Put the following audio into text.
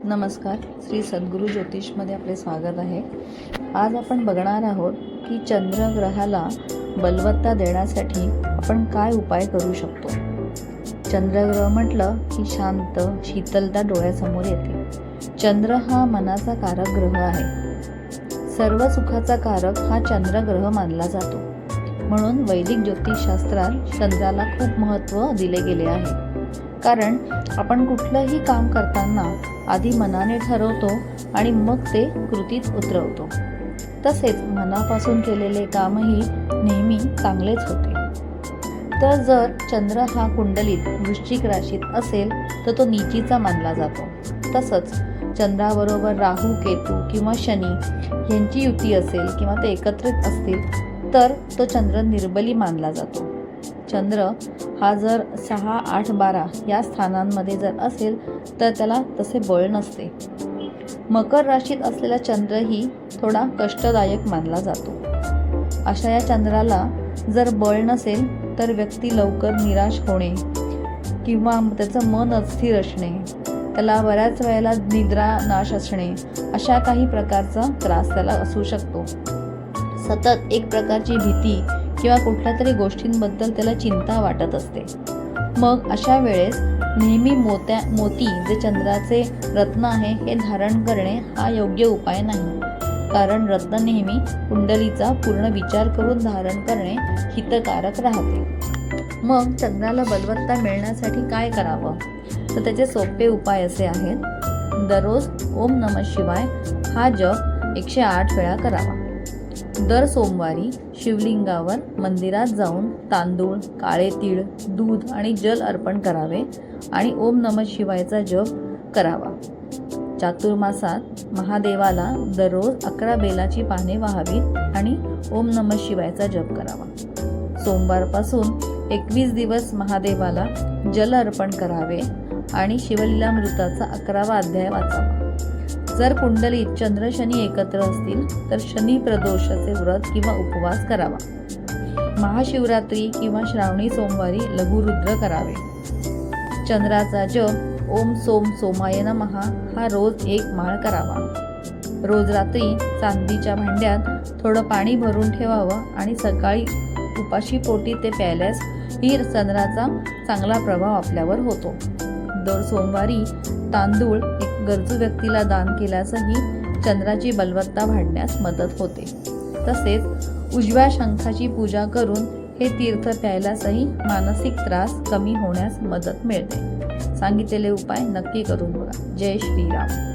नमस्कार. श्री सद्गुरू ज्योतिषमध्ये आपले स्वागत आहे. आज आपण बघणार आहोत की चंद्रग्रहाला बलवत्ता देण्यासाठी आपण काय उपाय करू शकतो. चंद्रग्रह म्हटलं की शांत शीतलता डोळ्यासमोर येते. चंद्र हा मनाचा कारक ग्रह आहे. सर्व सुखाचा कारक हा चंद्रग्रह मानला जातो. म्हणून वैदिक ज्योतिषशास्त्रात चंद्राला खूप महत्त्व दिले गेले आहे. कारण आपण कुठलंही काम करताना आधी मनाने ठरवतो आणि मग ते कृतीत उतरवतो. तसेच मनापासून केलेले कामही नेहमी चांगलेच होते. तर जर चंद्र हा कुंडलीत वृश्चिक राशीत असेल तर तो नीचीचा मानला जातो. तसंच चंद्राबरोबर राहू, केतू किंवा शनी यांची युती असेल किंवा ते एकत्रित असतील तर तो चंद्र निर्बली मानला जातो. चंद्र हा जर 6, 8, 12 या स्थानांमध्ये जर असेल तर त्याला तसे बळ नसते. मकर राशीत असलेला चंद्रही थोडा कष्टदायक मानला जातो. अशा या चंद्राला जर बळ नसेल तर व्यक्ती लवकर निराश होणे किंवा त्याचं मन अस्थिर असणे, त्याला बऱ्याच वेळेला निद्रा नाश असणे, अशा काही प्रकारचा त्रास त्याला असू शकतो. सतत एक प्रकारची भीती किंवा कुठल्या तरी गोष्टींबद्दल त्याला चिंता वाटत असते. मग अशा वेळेस नेहमी मोती जे चंद्राचे रत्न आहे हे धारण करणे हा योग्य उपाय नाही. कारण रत्न नेहमी कुंडलीचा पूर्ण विचार करून धारण करणे हितकारक राहते. मग चंद्राला बलवत्ता मिळण्यासाठी काय करावं तर त्याचे सोपे उपाय असे आहेत. दररोज ओम नमः शिवाय हा जप 108 वेळा करावा. दर सोमवारी शिवलिंगावर मंदिरात जाऊन तांदूळ, काळे तीळ, दूध आणि जल अर्पण करावे आणि ओम नमः शिवायचा जप करावा. चातुर्मासात महादेवाला दररोज 11 बेलाची पाने व्हावीत आणि ओम नमः शिवायचा जप करावा. सोमवारपासून 21 दिवस महादेवाला जल अर्पण करावे आणि शिवलीलामृताचा 11वा अध्याय वाचावा. जर कुंडलीत चंद्र शनी एकत्र असतील तर शनी प्रदोषाचे व्रत किंवा उपवास करावा. महाशिवरात्री किंवा श्रावणी सोमवारी लघुरुद्र करावे. चंद्राचा जप ओम सोम सोमाय नमः हा रोज 1 माळ करावा. रोज रात्री चांदीच्या भांड्यात थोडं पाणी भरून ठेवावं आणि सकाळी उपाशी पोटी ते प्यायल्यास ही चंद्राचा चांगला प्रभाव आपल्यावर होतो. दर सोमवारी तांदूळ एक गरजू व्यक्तीला दान केल्यासही चंद्राची बलवत्ता वाढण्यास मदत होते. तसेच उजव्या शंखाची पूजा करून हे तीर्थ प्यायल्यासही मानसिक त्रास कमी होण्यास मदत मिळते. सांगितलेले उपाय नक्की करून बघा. जय श्रीराम.